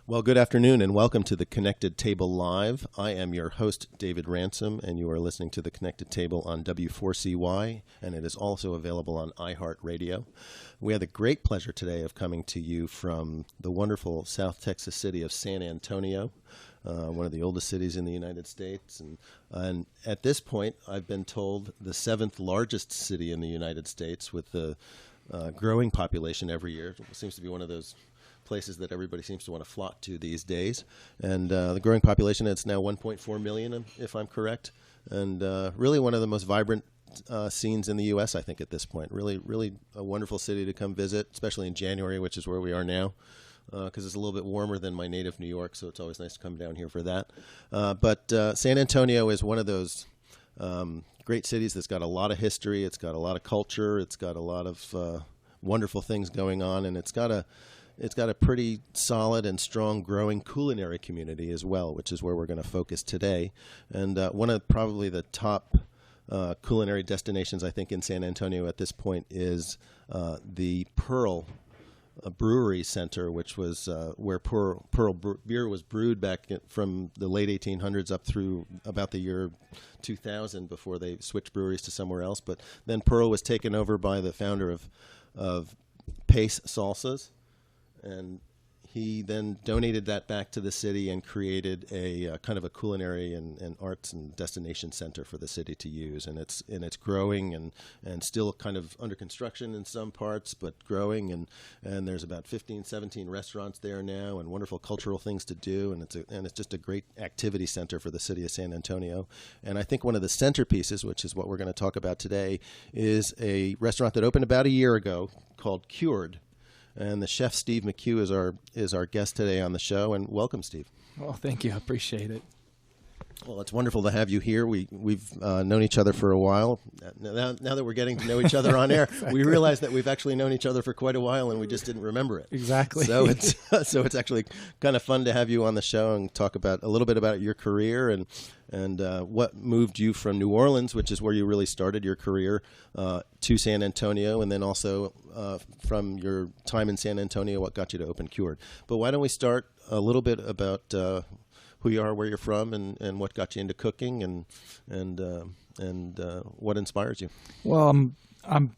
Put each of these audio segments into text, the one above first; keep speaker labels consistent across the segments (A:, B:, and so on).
A: Well, good afternoon and welcome to the Connected Table Live. I am your host, David Ransom, and you are listening to the Connected Table on W4CY, and it is also available on iHeartRadio. We had the great pleasure today of coming to you from the wonderful South Texas city of San Antonio, one of the oldest cities in the United States. And at this point, I've been told the seventh largest city in the United States with the growing population every year. It seems to be one of those places that everybody seems to want to flock to these days. And the growing population, it's now 1.4 million, if I'm correct. And really one of the most vibrant scenes in the U.S., I think, at this point. Really a wonderful city to come visit, especially in January, which is where we are now, because it's a little bit warmer than my native New York, so it's always nice to come down here for that. But San Antonio is one of those great cities that's got a lot of history. It's got a lot of culture. It's got a lot of wonderful things going on, and it's got a pretty solid and strong growing culinary community as well, which is where we're going to focus today. And one of probably the top culinary destinations, I think, in San Antonio at this point is the Pearl Brewery Center, which was where Pearl beer was brewed back from the late 1800s up through about the year 2000 before they switched breweries to somewhere else. But then Pearl was taken over by the founder of Pace Salsas. And he then donated that back to the city and created a kind of a culinary and arts and destination center for the city to use. And it's growing and still kind of under construction in some parts, but growing. And there's about 15, 17 restaurants there now, and wonderful cultural things to do. And it's just a great activity center for the city of San Antonio. And I think one of the centerpieces, which is what we're going to talk about today, is a restaurant that opened about a year ago called Cured. And the chef, Steve Mchugh, is our guest today on the show. And welcome, Steve.
B: Well, thank you. I appreciate it.
A: Well, it's wonderful to have you here. We've known each other for a while. Now that we're getting to know each other on air, exactly. We realize that we've actually known each other for quite a while, and we just didn't remember it.
B: Exactly.
A: So it's actually kind of fun to have you on the show and talk about a little bit about your career and what moved you from New Orleans, which is where you really started your career, to San Antonio, and then also from your time in San Antonio, what got you to open Cured. But why don't we start a little bit about who you are, where you're from, and what got you into cooking, and what inspires you.
B: Well, I'm an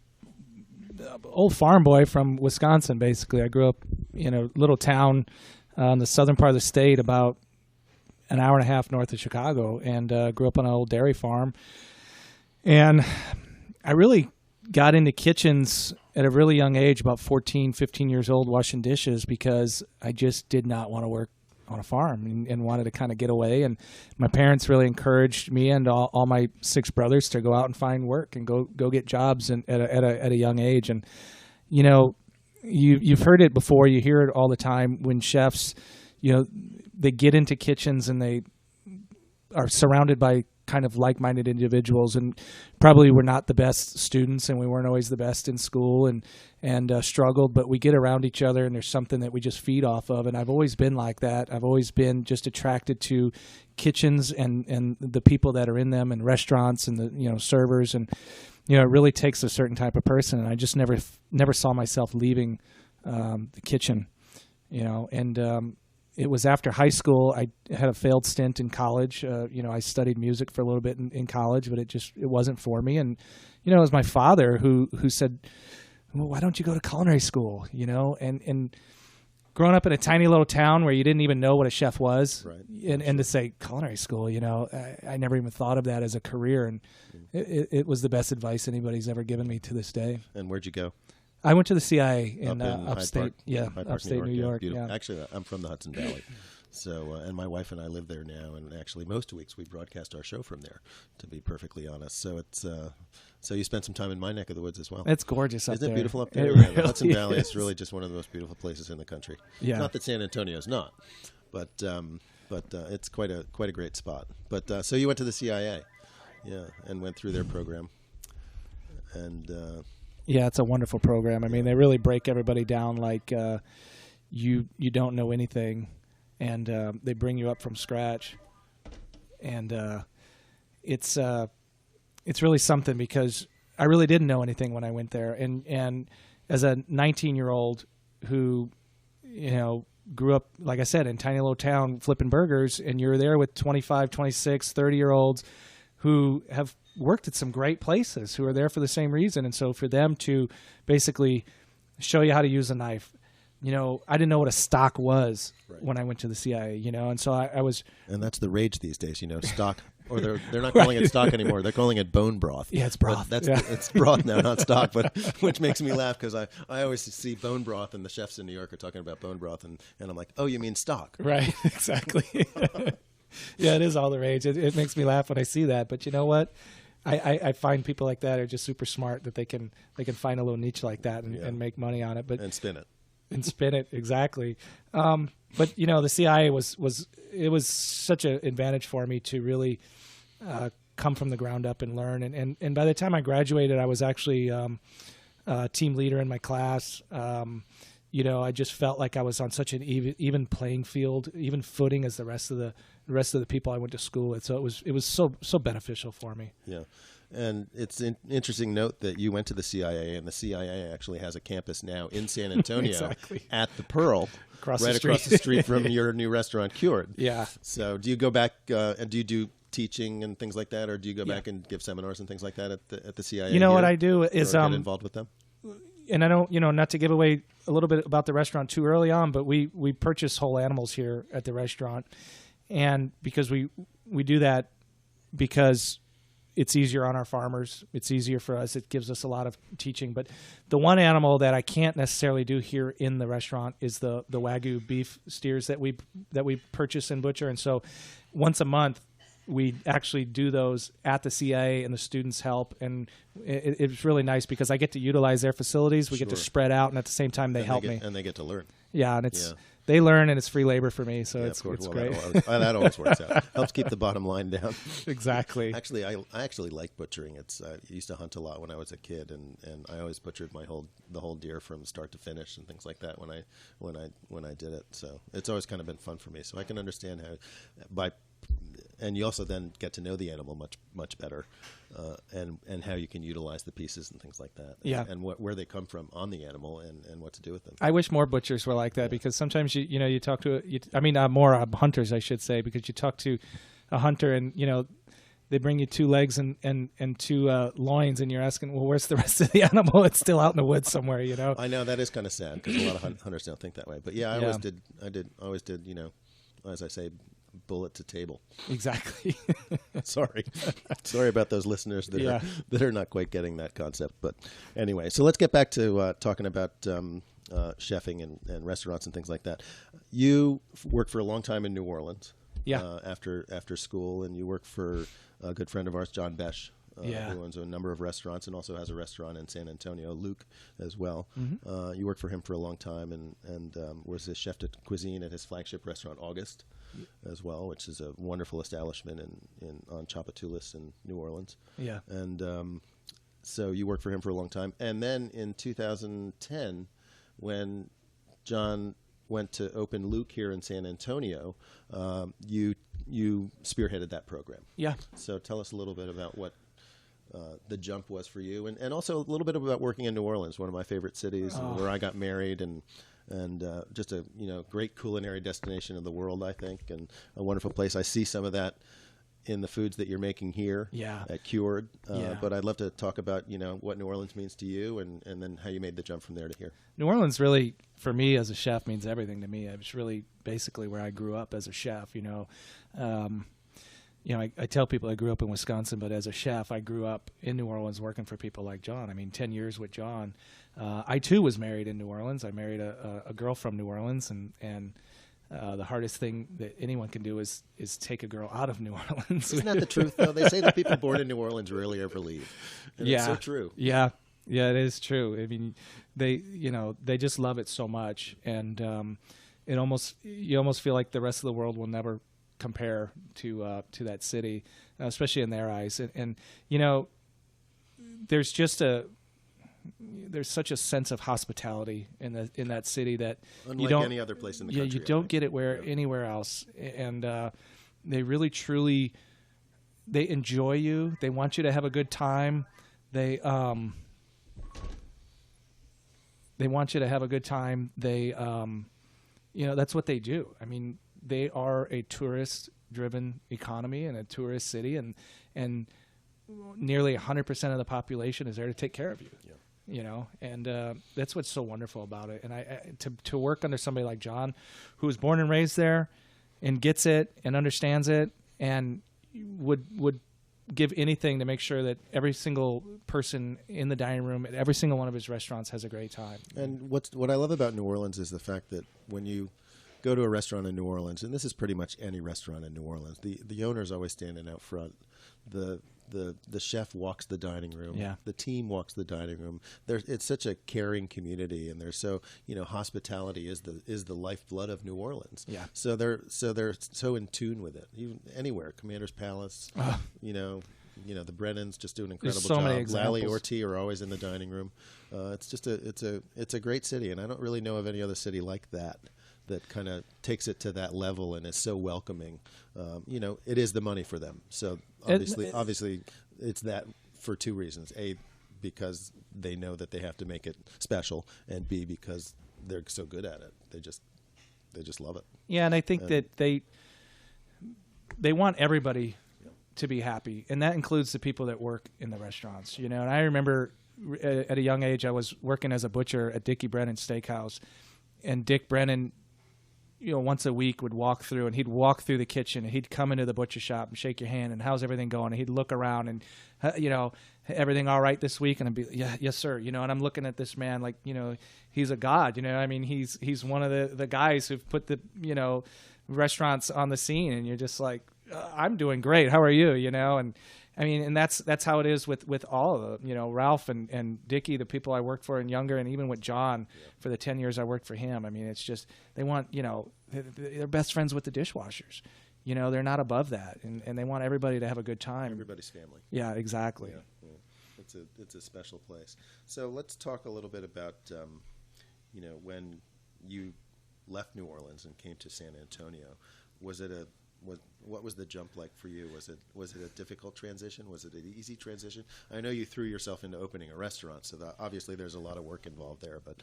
B: old farm boy from Wisconsin, basically. I grew up in a little town in the southern part of the state, about an hour and a half north of Chicago, and grew up on an old dairy farm. And I really got into kitchens at a really young age, about 14, 15 years old, washing dishes, because I just did not want to work on a farm and wanted to kind of get away. And my parents really encouraged me and all my six brothers to go out and find work and go get jobs at a young age. And, you know, you've heard it before. You hear it all the time when chefs, you know, they get into kitchens and they are surrounded by kind of like-minded individuals, and probably we're not the best students and we weren't always the best in school and struggled, but we get around each other and there's something that we just feed off of. And I've always been like that. I've always been just attracted to kitchens and the people that are in them, and restaurants and the, you know, servers. And, you know, it really takes a certain type of person. And I just never saw myself leaving the kitchen, you know. And it was after high school. I had a failed stint in college. You know, I studied music for a little bit in college, but it wasn't for me. And, you know, it was my father who said, well, why don't you go to culinary school? You know, and growing up in a tiny little town where you didn't even know what a chef was,
A: right.
B: and to say culinary school, you know, I never even thought of that as a career. And it was the best advice anybody's ever given me to this day.
A: And where'd you go?
B: I went to the CIA in
A: Hyde
B: upstate,
A: Park,
B: upstate New York.
A: Yeah. Actually, I'm from the Hudson Valley, so and my wife and I live there now. And actually, most weeks we broadcast our show from there. To be perfectly honest, so it's so you spent some time in my neck of the woods as well.
B: It's gorgeous up there.
A: Isn't it beautiful up there?
B: It
A: Yeah,
B: really
A: the Hudson Valley
B: is.
A: is really just one of the most beautiful places in the country.
B: Yeah.
A: Not that San Antonio's not, but it's quite a great spot. But so you went to the CIA, yeah, and went through their program, and.
B: Yeah, it's a wonderful program. I mean, they really break everybody down like you don't know anything, and they bring you up from scratch. And it's really something, because I really didn't know anything when I went there. And as a 19-year-old who, you know, grew up, like I said, in a tiny little town flipping burgers, and you're there with 25, 26, 30-year-olds who have worked at some great places, who are there for the same reason. And so for them to basically show you how to use a knife, I didn't know what a stock was when I went to the CIA, and so I was. And
A: that's the rage these days, stock. Or they're not calling it stock anymore. They're calling it bone broth.
B: Yeah, it's broth.
A: It's broth now, not stock. But which makes me laugh because I always see bone broth, and the chefs in New York are talking about bone broth, and I'm like, oh, you mean stock?
B: Right, exactly. Yeah, it is all the rage. It makes me laugh when I see that. But you know what? I find people like that are just super smart, that they can find a little niche like that and make money on it.
A: And spin it.
B: And spin it, exactly. But the CIA was such an advantage for me to really come from the ground up and learn. And by the time I graduated, I was actually a team leader in my class. I just felt like I was on such an even playing field, even footing as the rest of the people I went to school with. So it was so beneficial for me.
A: Yeah. And it's an interesting note that you went to the CIA, and the CIA actually has a campus now in San Antonio
B: exactly.
A: at the Pearl,
B: across
A: the street from your new restaurant, Cured.
B: Yeah.
A: So do you go back and do you do teaching and things like that, or do you go back and give seminars and things like that at the CIA?
B: What I do is
A: get involved with them.
B: And I don't, not to give away a little bit about the restaurant too early on, but we purchase whole animals here at the restaurant, and because we do that because it's easier on our farmers. It's easier for us. It gives us a lot of teaching. But the one animal that I can't necessarily do here in the restaurant is the Wagyu beef steers that we purchase and butcher. And so once a month, we actually do those at the CIA, and the students help. And it's really nice because I get to utilize their facilities. We get to spread out, and at the same time, they help me.
A: And they get to learn.
B: Yeah, and they learn, and it's free labor for me, so it's great.
A: That always works out. Helps keep the bottom line down.
B: Exactly.
A: Actually, I actually like butchering. I used to hunt a lot when I was a kid, and I always butchered the whole deer from start to finish and things like that when I did it. So it's always kind of been fun for me. So I can understand how and you also then get to know the animal much better, and how you can utilize the pieces and things like that.
B: Yeah.
A: And where they come from on the animal and what to do with them.
B: I wish more butchers were like that, because sometimes you talk to more hunters, I should say, because you talk to a hunter and they bring you 2 legs and 2 loins, and you're asking, well, where's the rest of the animal? It's still out in the woods somewhere,
A: I know that is kind of sad because a lot of hunters don't think that way. But yeah, I always did, as I say, bullet to table.
B: Exactly.
A: Sorry about those listeners that are not quite getting that concept. But anyway, so let's get back to talking about chefing and restaurants and things like that. You worked for a long time in New Orleans.
B: Yeah.
A: After school, and you worked for a good friend of ours, John Besh, who owns a number of restaurants and also has a restaurant in San Antonio, Luke, as well. Mm-hmm. You worked for him for a long time and was his chef de cuisine at his flagship restaurant, August, as well, which is a wonderful establishment on Tchoupitoulas in New Orleans.
B: Yeah.
A: And so you worked for him for a long time. And then in 2010, when John went to open Luke here in San Antonio, you spearheaded that program.
B: Yeah.
A: So tell us a little bit about what the jump was for you, and also a little bit about working in New Orleans, one of my favorite cities, where I got married, and just a great culinary destination of the world, I think, and a wonderful place. I see some of that in the foods that you're making here at Cured. But I'd love to talk about, what New Orleans means to you and then how you made the jump from there to here.
B: New Orleans really, for me as a chef, means everything to me. It's really basically where I grew up as a chef, I tell people I grew up in Wisconsin, but as a chef, I grew up in New Orleans working for people like John. 10 years with John. I, too, was married in New Orleans. I married a girl from New Orleans, and the hardest thing that anyone can do is take a girl out of New Orleans.
A: Isn't that the truth, though? They say that people born in New Orleans rarely ever leave. And it's so true.
B: Yeah, it is true. They just love it so much, and you almost feel like the rest of the world will never compare to that city, especially in their eyes. And there's such a sense of hospitality in that city that
A: unlike
B: you don't
A: any other place in the country.
B: You don't get it anywhere else. And they really truly they enjoy you. They want you to have a good time. They want you to have a good time. They that's what they do. I mean, they are a tourist-driven economy and a tourist city, and nearly 100% of the population is there to take care of you. Yeah. And that's what's so wonderful about it. And to work under somebody like John, who was born and raised there, and gets it and understands it, and would give anything to make sure that every single person in the dining room at every single one of his restaurants has a great time.
A: And what I love about New Orleans is the fact that when you go to a restaurant in New Orleans, and this is pretty much any restaurant in New Orleans, the owner's always standing out front. The chef walks the dining room.
B: Yeah.
A: The team walks the dining room. It's such a caring community, and they're so hospitality is the lifeblood of New Orleans.
B: Yeah.
A: So they're so in tune with it. Even anywhere, Commander's Palace. The Brennans just do an incredible
B: so
A: job.
B: many examples.
A: Lally Ortiz are always in the dining room. It's just it's a great city, and I don't really know of any other city like that kind of takes it to that level and is so welcoming. It is the money for them. So obviously it's that for two reasons. A, because they know that they have to make it special, and B, because they're so good at it. They just love it. Yeah,
B: and I think that they want everybody to be happy, and that includes the people that work in the restaurants. And I remember at a young age I was working as a butcher at Dickie Brennan's Steakhouse, and Dick Brennan once a week would walk through, and he'd walk through the kitchen, and he'd come into the butcher shop and shake your hand, and how's everything going? And he'd look around and, everything all right this week? And I'd be, yeah, yes, sir. And I'm looking at this man like, he's a god, I mean, he's one of the guys who've put the, restaurants on the scene, and you're just like, I'm doing great. How are you? And I mean, and that's how it is with all of them, Ralph and Dickie, the people I worked for and younger, and even with John for the 10 years I worked for him. I mean, it's just, they want, they're best friends with the dishwashers. They're not above that, and they want everybody to have a good time.
A: Everybody's family.
B: Yeah, exactly.
A: Yeah. It's a special place. So let's talk a little bit about, when you left New Orleans and came to San Antonio. What was the jump like for you? Was it a difficult transition? Was it an easy transition? I know you threw yourself into opening a restaurant, so obviously there's a lot of work involved there, but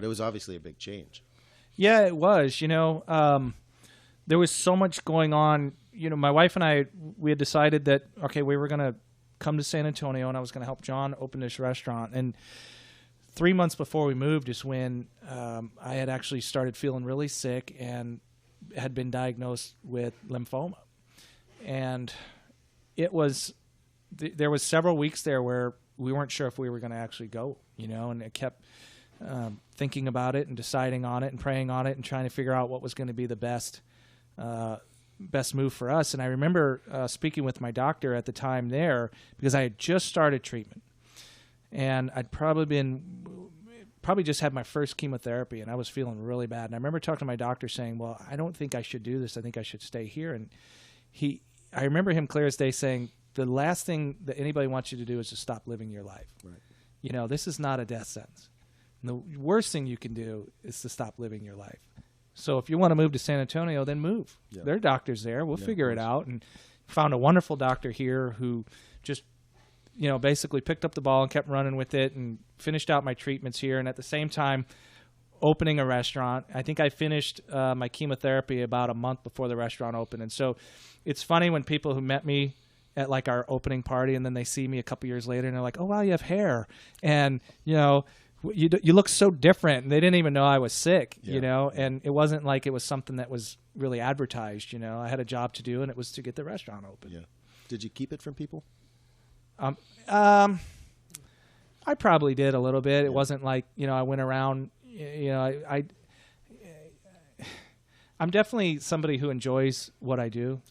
A: it was obviously a big change.
B: Yeah, it was. There was so much going on. My wife and I, we had decided that, okay, we were going to come to San Antonio, and I was going to help John open this restaurant. And 3 months before we moved is when I had actually started feeling really sick and had been diagnosed with lymphoma. And there was several weeks there where we weren't sure if we were going to actually go, and it kept thinking about it and deciding on it and praying on it and trying to figure out what was going to be the best move for us. And I remember speaking with my doctor at the time there, because I had just started treatment, and I'd probably just had my first chemotherapy, and I was feeling really bad. And I remember talking to my doctor saying, well, I don't think I should do this. I think I should stay here. And I remember him clear as day saying, the last thing that anybody wants you to do is to stop living your life. Right. This is not a death sentence. And the worst thing you can do is to stop living your life. So if you want to move to San Antonio, then move. Yeah. There are doctors there. We'll figure it out. And found a wonderful doctor here who just, basically picked up the ball and kept running with it and finished out my treatments here. And at the same time, opening a restaurant. I think I finished my chemotherapy about a month before the restaurant opened. And so it's funny when people who met me at like our opening party, and then they see me a couple years later and they're like, oh, wow, you have hair. And, you look so different. And they didn't even know I was sick, and it wasn't like it was something that was really advertised. I had a job to do, and it was to get the restaurant open. Yeah.
A: Did you keep it from people?
B: I probably did a little bit. It wasn't like, I went around, I'm definitely somebody who enjoys what I do,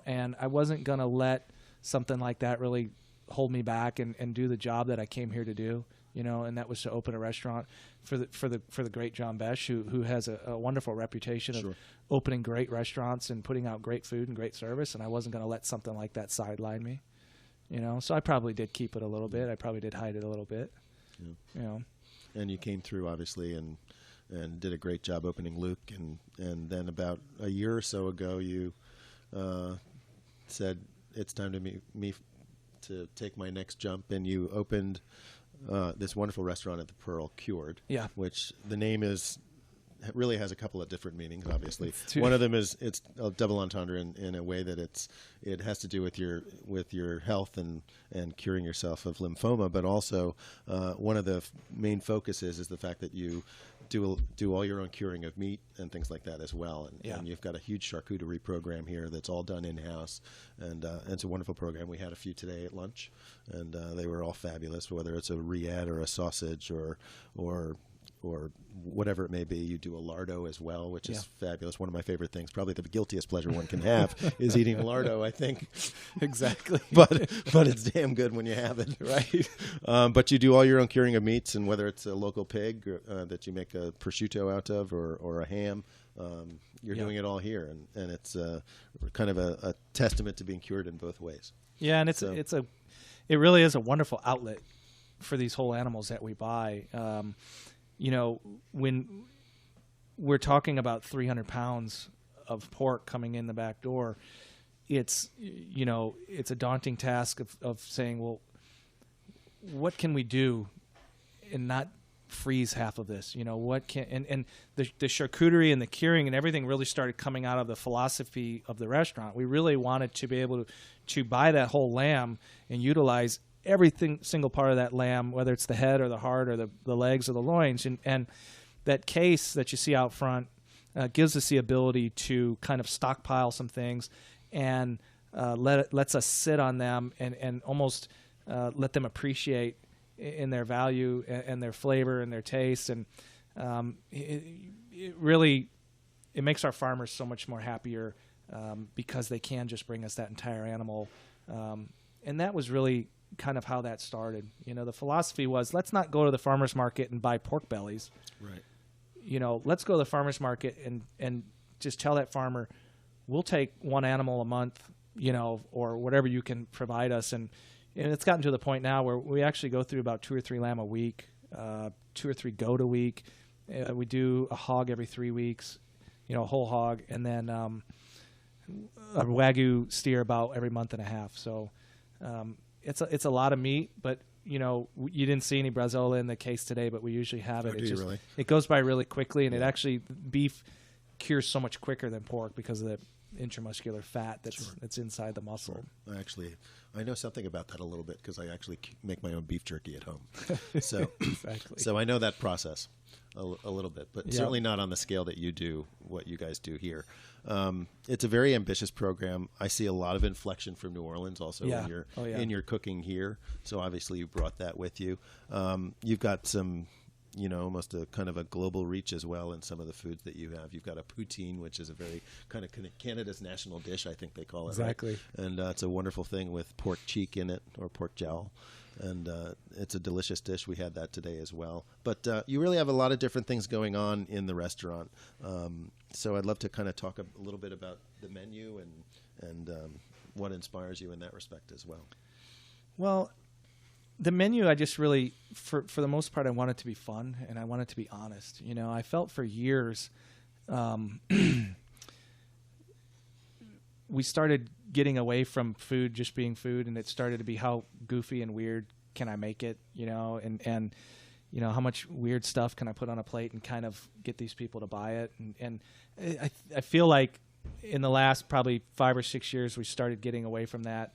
B: and I wasn't going to let something like that really hold me back and do the job that I came here to do, and that was to open a restaurant for the great John Besh, who has a wonderful reputation of opening great restaurants and putting out great food and great service. And I wasn't going to let something like that sideline me. So I probably did keep it a little bit. I probably did hide it a little bit. Yeah.
A: And you came through, obviously, and did a great job opening Luke. And then about a year or so ago, you said it's time to take my next jump, and you opened this wonderful restaurant at the Pearl, Cured.
B: Yeah.
A: Which the name is really has a couple of different meanings. Obviously, one of them is it's a double entendre in a way that it has to do with your health and curing yourself of lymphoma, but also one of the main focuses is the fact that you do all your own curing of meat and things like that as well. And you've got a huge charcuterie program here that's all done in-house. And it's a wonderful program. We had a few today at lunch, and they were all fabulous, whether it's a rillette or a sausage or whatever it may be. You do a lardo as well, which is fabulous. One of my favorite things, probably the guiltiest pleasure one can have, is eating lardo, I think.
B: Exactly.
A: but it's damn good when you have it.
B: Right.
A: But you do all your own curing of meats, and whether it's a local pig that you make a prosciutto out of or a ham, you're doing it all here. And it's kind of a testament to being cured in both ways.
B: Yeah, and it really is a wonderful outlet for these whole animals that we buy. When we're talking about 300 pounds of pork coming in the back door, it's a daunting task of saying, well, what can we do and not freeze half of this? What can, and the charcuterie and the curing and everything really started coming out of the philosophy of the restaurant. We really wanted to be able to buy that whole lamb and utilize single part of that lamb, whether it's the head or the heart or the legs or the loins, and that case that you see out front gives us the ability to kind of stockpile some things and lets us sit on them and almost let them appreciate in their value and their flavor and their taste, and it really makes our farmers so much more happier because they can just bring us that entire animal, and that was really kind of how that started. The philosophy was, let's not go to the farmer's market and buy pork bellies. Right. Let's go to the farmer's market and just tell that farmer, we'll take one animal a month, or whatever you can provide us. And it's gotten to the point now where we actually go through about 2 or 3 lamb a week, 2 or 3 goat a week. We do a hog every 3 weeks, a whole hog, and then a Wagyu steer about every month and a half. So, it's a lot of meat, but you didn't see any Brazola in the case today, but we usually have it. It goes by really quickly, and it actually, beef cures so much quicker than pork because of the intramuscular fat that's inside the muscle.
A: Sure. I know something about that a little bit because I actually make my own beef jerky at home. So,
B: exactly.
A: So I know that process a little bit, but certainly not on the scale that you do, what you guys do here. It's a very ambitious program. I see a lot of inflection from New Orleans also in your cooking here. So obviously you brought that with you. You've got some, almost a kind of a global reach as well in some of the foods that you have. You've got a poutine, which is a very kind of Canada's national dish, I think they call it.
B: Exactly.
A: Right? And it's a wonderful thing with pork cheek in it, or pork jowl. And it's a delicious dish. We had that today as well. But you really have a lot of different things going on in the restaurant. So I'd love to kind of talk a little bit about the menu and what inspires you in that respect as well.
B: Well, the menu, I just really, for the most part, I want it to be fun and I want it to be honest. I felt for years we started getting away from food just being food, and it started to be how goofy and weird can I make it, and how much weird stuff can I put on a plate and kind of get these people to buy it. And I feel like in the last probably 5 or 6 years we started getting away from that,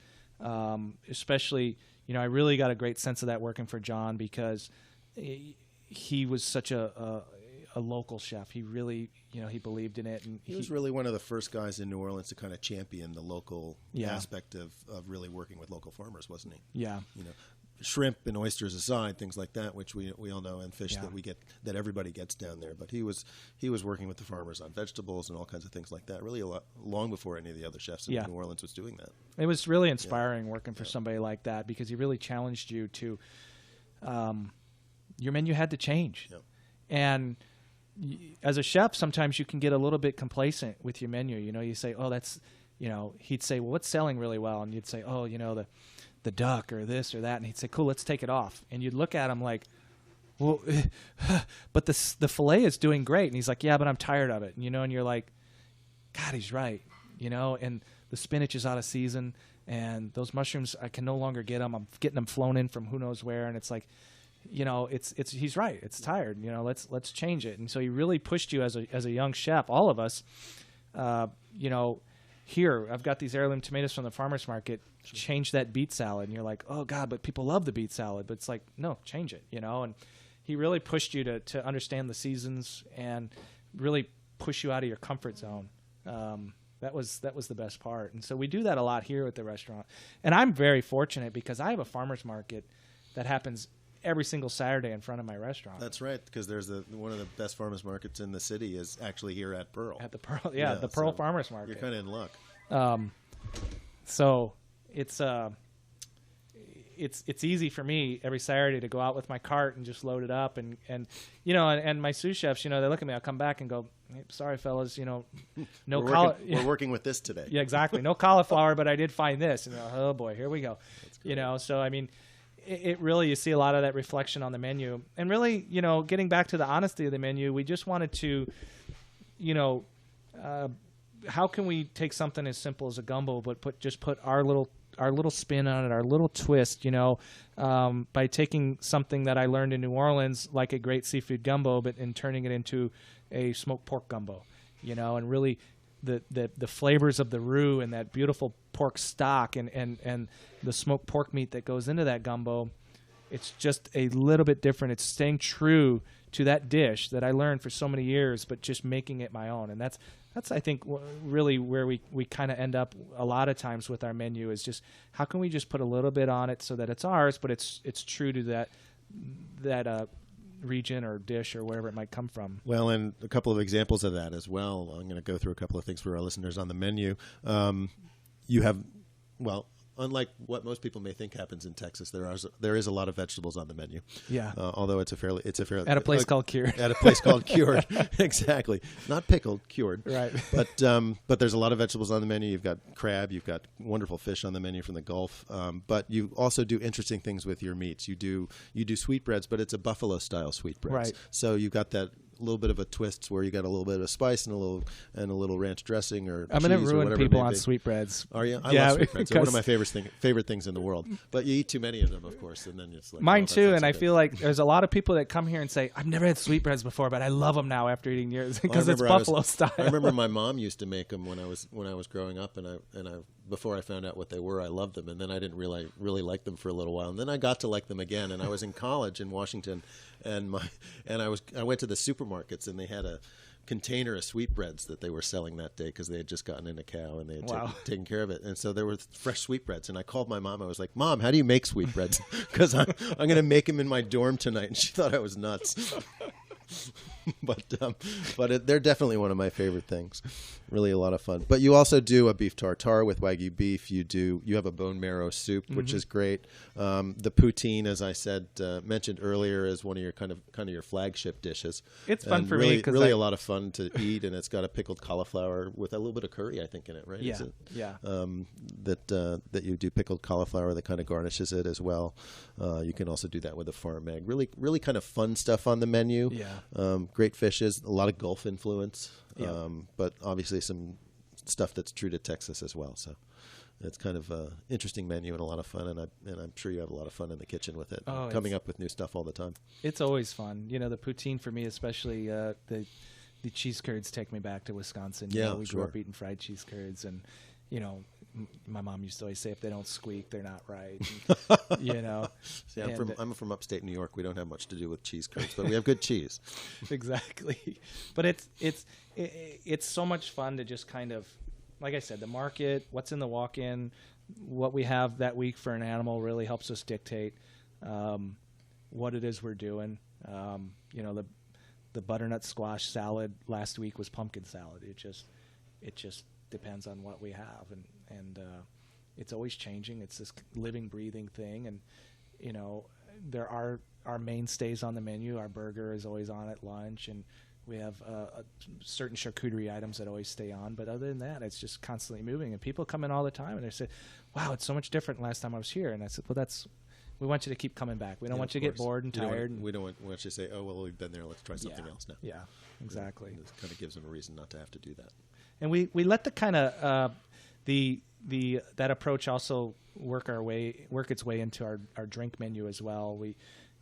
B: especially, I really got a great sense of that working for John because he was such a local chef. He really, he believed in it. And
A: he was really one of the first guys in New Orleans to kind of champion the local aspect of really working with local farmers, wasn't he?
B: Yeah.
A: Shrimp and oysters aside, things like that, which we all know, and fish that everybody gets down there. But he was working with the farmers on vegetables and all kinds of things like that. Really, long before any of the other chefs in New Orleans was doing that.
B: It was really inspiring working for somebody like that because he really challenged you to. Your menu had to change, and as a chef, sometimes you can get a little bit complacent with your menu. You say, "Oh, that's," he'd say, "Well, what's selling really well?" And you'd say, "Oh, the duck or this or that," and he'd say, "Cool, let's take it off." And you'd look at him like, "Well, but the fillet is doing great." And he's like, "Yeah, but I'm tired of it." And you're like, "God, he's right." And the spinach is out of season, and those mushrooms I can no longer get them. I'm getting them flown in from who knows where, and it's like, it's he's right. It's tired. Let's change it. And so he really pushed you as a young chef, all of us. Here I've got these heirloom tomatoes from the farmer's market. Sure. Change that beet salad, and you're like, oh God, but people love the beet salad. But it's like, no, change it. And he really pushed you to understand the seasons and really push you out of your comfort zone. That was the best part. And so we do that a lot here at the restaurant. And I'm very fortunate because I have a farmer's market that happens every single Saturday in front of my restaurant.
A: That's right, because there's one of the best farmers markets in the city is actually here at Pearl.
B: At the Pearl, the Pearl Farmers Market.
A: You're kind of in luck.
B: So it's easy for me every Saturday to go out with my cart and just load it up and my sous chefs, they look at me, I'll come back and go, hey, sorry fellas, no
A: we're working with this today.
B: Yeah, exactly. No cauliflower, but I did find this. And oh boy, here we go. So I mean, it really, you see a lot of that reflection on the menu. And really, getting back to the honesty of the menu, we just wanted to, how can we take something as simple as a gumbo, but put our little spin on it, our little twist, by taking something that I learned in New Orleans, like a great seafood gumbo, but in turning it into a smoked pork gumbo, and really the flavors of the roux and that beautiful pork stock and the smoked pork meat that goes into that gumbo, it's just a little bit different. It's staying true to that dish that I learned for so many years, but just making it my own. And that's I think really where we kind of end up a lot of times with our menu is just how can we just put a little bit on it so that it's ours, but it's true to that region or dish or wherever it might come from.
A: Well, and a couple of examples of that as well. I'm going to go through a couple of things for our listeners on the menu. You have, unlike what most people may think happens in Texas, there is a lot of vegetables on the menu.
B: Yeah.
A: Although it's a fairly
B: at a place called Cured.
A: At a place called Cured, exactly. Not pickled, cured.
B: Right.
A: But there's a lot of vegetables on the menu. You've got crab. You've got wonderful fish on the menu from the Gulf. But you also do interesting things with your meats. You do sweetbreads, but it's a buffalo style sweetbreads.
B: Right.
A: So you've got that little bit of a twist where you got a little bit of spice and a little ranch dressing or
B: I'm going to ruin people on sweetbreads.
A: Are you? I love sweetbreads. They're one of my favorite things in the world. But you eat too many of them, of course, and then it's like
B: mine too. And I feel like there's a lot of people that come here and say, "I've never had sweetbreads before, but I love them now after eating yours because it's buffalo style."
A: I remember my mom used to make them when I was growing up, and I before I found out what they were, I loved them, and then I didn't really like them for a little while, and then I got to like them again. And I was in college in Washington, and I went to the supermarkets, and they had a container of sweetbreads that they were selling that day because they had just gotten in a cow and they had taken care of it, and so there were fresh sweetbreads. And I called my mom. I was like, "Mom, how do you make sweetbreads? Because I'm going to make them in my dorm tonight." And she thought I was nuts. But they're definitely one of my favorite things. Really a lot of fun. But you also do a beef tartare with Wagyu beef. You have a bone marrow soup, which is great. The poutine, as I said, mentioned earlier, is one of your kind of your flagship dishes.
B: It's fun for
A: me
B: because
A: really a lot of fun to eat, and it's got a pickled cauliflower with a little bit of curry, I think, in it, right?
B: Yeah,
A: is it?
B: yeah.
A: That you do pickled cauliflower that kind of garnishes it as well. You can also do that with a farm egg. Really kind of fun stuff on the menu.
B: Yeah.
A: Great fishes, a lot of Gulf influence,
B: yeah.
A: But obviously some stuff that's true to Texas as well. So it's kind of an interesting menu and a lot of fun, and I'm sure you have a lot of fun in the kitchen with it, coming up with new stuff all the time.
B: It's always fun. The poutine for me, especially the cheese curds, take me back to Wisconsin. We grew up eating fried cheese curds, and my mom used to always say, if they don't squeak, they're not right. And,
A: See, I'm from upstate New York. We don't have much to do with cheese curds, but we have good cheese.
B: Exactly. But it's so much fun to just kind of, like I said, the market, what's in the walk-in, what we have that week for an animal really helps us dictate what it is we're doing. The butternut squash salad last week was pumpkin salad. It just depends on what we have, and it's always changing. It's this living, breathing thing, and there are our mainstays on the menu. Our burger is always on at lunch, and we have certain charcuterie items that always stay on. But other than that, it's just constantly moving, and people come in all the time, and they say, "Wow, it's so much different last time I was here." And I said, "Well, we want you to keep coming back. We don't want you to get bored and tired.
A: We don't want you to say, 'Oh, well, we've been there. Let's try something else now.'"
B: Yeah, exactly.
A: It kind of gives them a reason not to have to do that.
B: And we let the kind of that approach also work its way into our drink menu as well.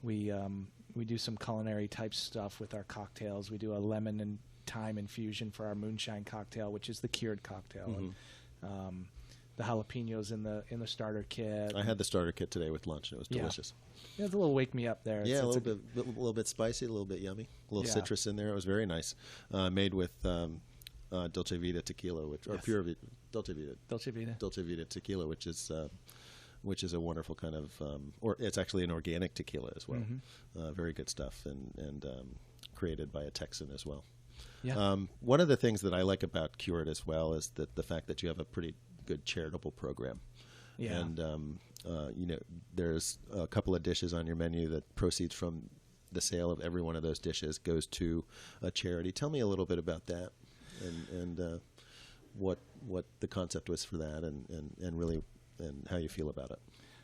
B: We do some culinary type stuff with our cocktails. We do a lemon and thyme infusion for our moonshine cocktail, which is the cured cocktail. And, the jalapenos in the starter kit.
A: I had the starter kit today with lunch, and it was delicious.
B: Yeah, it's a little wake me up there.
A: Yeah, a little bit spicy, a little bit yummy, a little citrus in there. It was very nice. Made with Dolce Vita tequila, or pure Dolce Vita tequila, which is a wonderful kind of, or it's actually an organic tequila as well. Very good stuff, and created by a Texan as well. Yeah. One of the things that I like about Cured as well is that the fact that you have a pretty good charitable program. Yeah. And there's a couple of dishes on your menu that proceeds from the sale of every one of those dishes goes to a charity. Tell me a little bit about that, and what the concept was for that, and really and how you feel about it.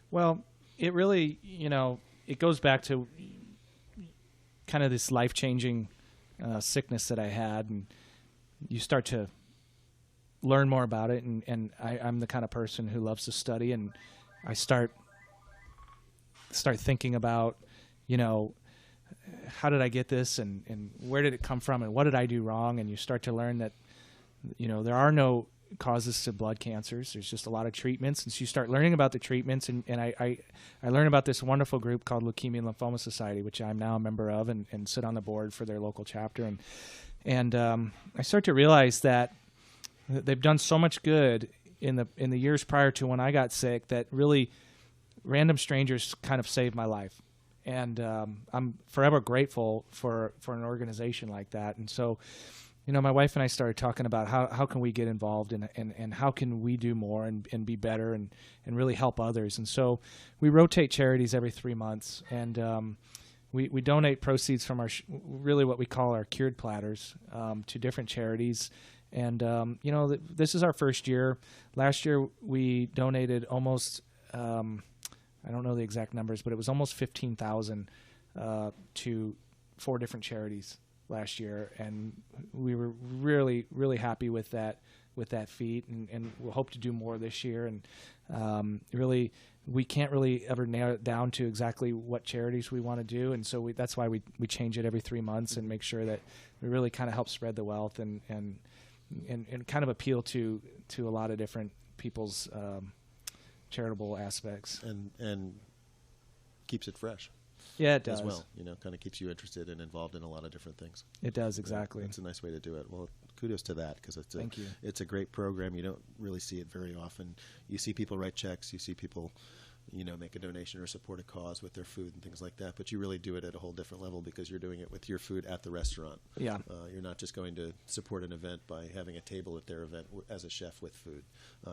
B: Well, it really, it goes back to kind of this life-changing sickness that I had, and you start to learn more about it, and I'm the kind of person who loves to study, and I start thinking about, how did I get this, and where did it come from, and what did I do wrong, and you start to learn that, there are no causes to blood cancers. There's just a lot of treatments, and so you start learning about the treatments, and I learned about this wonderful group called Leukemia and Lymphoma Society, which I'm now a member of, and sit on the board for their local chapter, and I start to realize that they've done so much good in the years prior to when I got sick that really random strangers kind of saved my life, and I'm forever grateful for an organization like that. And so, my wife and I started talking about how can we get involved and how can we do more and be better and really help others. And so we rotate charities every 3 months, and we donate proceeds from our really what we call our cured platters to different charities. And, this is our first year. Last year we donated almost, I don't know the exact numbers, but it was almost 15,000 to 4 different charities last year, and we were really, really happy with that feat, and we'll hope to do more this year. And really, we can't really ever nail it down to exactly what charities we want to do, and so that's why we change it every 3 months and make sure that we really kind of help spread the wealth and kind of appeal to a lot of different people's charitable aspects,
A: and keeps it fresh.
B: Yeah, it does.
A: As well, kind of keeps you interested and involved in a lot of different things.
B: It does, exactly.
A: It's a nice way to do it. Well, kudos to that, because
B: Thank you.
A: It's a great program. You don't really see it very often. You see people write checks. You see people, make a donation or support a cause with their food and things like that. But you really do it at a whole different level because you're doing it with your food at the restaurant.
B: Yeah.
A: You're not just going to support an event by having a table at their event as a chef with food.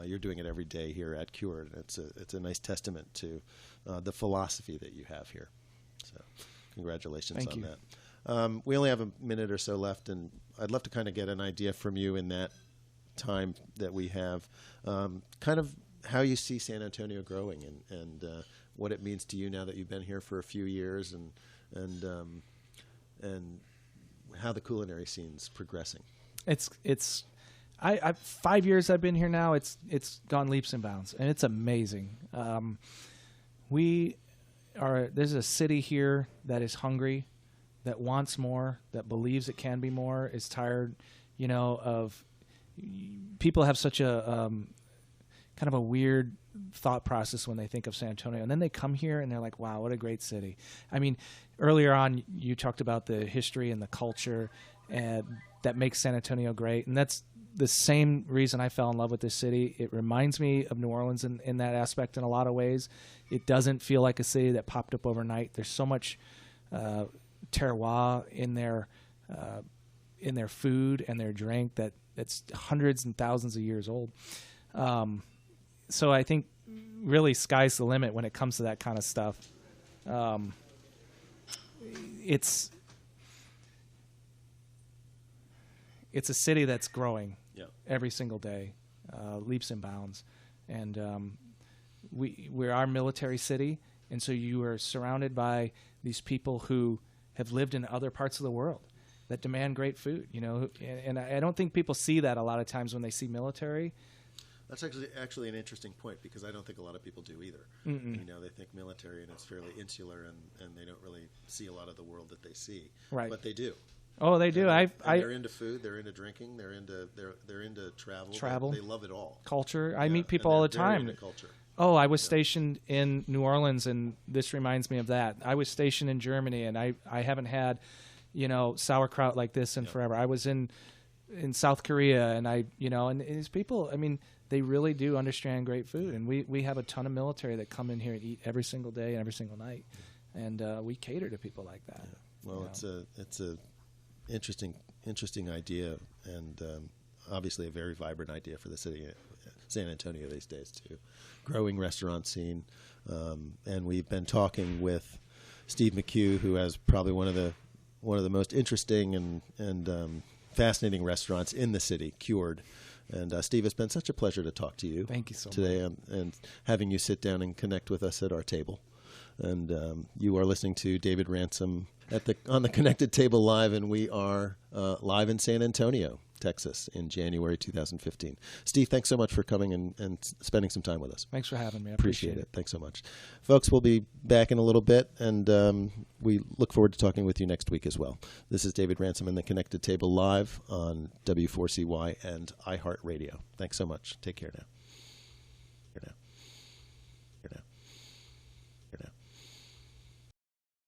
A: You're doing it every day here at Cured, and it's a nice testament to the philosophy that you have here. So, congratulations on that. We only have a minute or so left, and I'd love to kind of get an idea from you in that time that we have, kind of how you see San Antonio growing and what it means to you now that you've been here for a few years, and how the culinary scene's progressing.
B: It's 5 years I've been here now. It's gone leaps and bounds, and it's amazing. There's a city here that is hungry, that wants more, that believes it can be more, is tired, of people have such a kind of a weird thought process when they think of San Antonio, and then they come here and they're like, wow, what a great city. I mean, earlier on you talked about the history and the culture and that makes San Antonio great, and that's the same reason I fell in love with this city. It reminds me of New Orleans in that aspect in a lot of ways. It doesn't feel like a city that popped up overnight. There's so much terroir in their food and their drink that's hundreds and thousands of years old. So I think really sky's the limit when it comes to that kind of stuff. It's a city that's growing every single day, leaps and bounds. And we're our military city, and so you are surrounded by these people who have lived in other parts of the world that demand great food, and I don't think people see that a lot of times when they see military.
A: That's actually an interesting point, because I don't think a lot of people do either.
B: Mm-mm.
A: You know, they think military and it's fairly insular, and they don't really see a lot of the world that they see.
B: Right.
A: But they do.
B: Oh, they do.
A: They're into food. They're into drinking. They're into travel.
B: Travel.
A: They love it all.
B: Culture. I meet people all the time.
A: Into culture.
B: Oh, I was stationed in New Orleans, and this reminds me of that. I was stationed in Germany, and I haven't had, sauerkraut like this in forever. I was in South Korea, and and these people, I mean, they really do understand great food, and we have a ton of military that come in here and eat every single day and every single night, and we cater to people like that.
A: Yeah. Well, it's a interesting idea, and obviously a very vibrant idea for the city of San Antonio these days too. Growing restaurant scene, and we've been talking with Steve Mchugh, who has probably one of the most interesting and fascinating restaurants in the city, Cured. And Steve, it's been such a pleasure to talk to you.
B: Thank you so
A: today,
B: much.
A: and having you sit down and connect with us at our table. And you are listening to David Ransom on the Connected Table Live, and we are live in San Antonio, Texas, in January 2015. Steve, thanks so much for coming and spending some time with us.
B: Thanks for having me. I
A: Appreciate it. Thanks so much. Folks, we'll be back in a little bit, and we look forward to talking with you next week as well. This is David Ransom and the Connected Table Live on W4CY and iHeartRadio. Thanks so much. Take care now.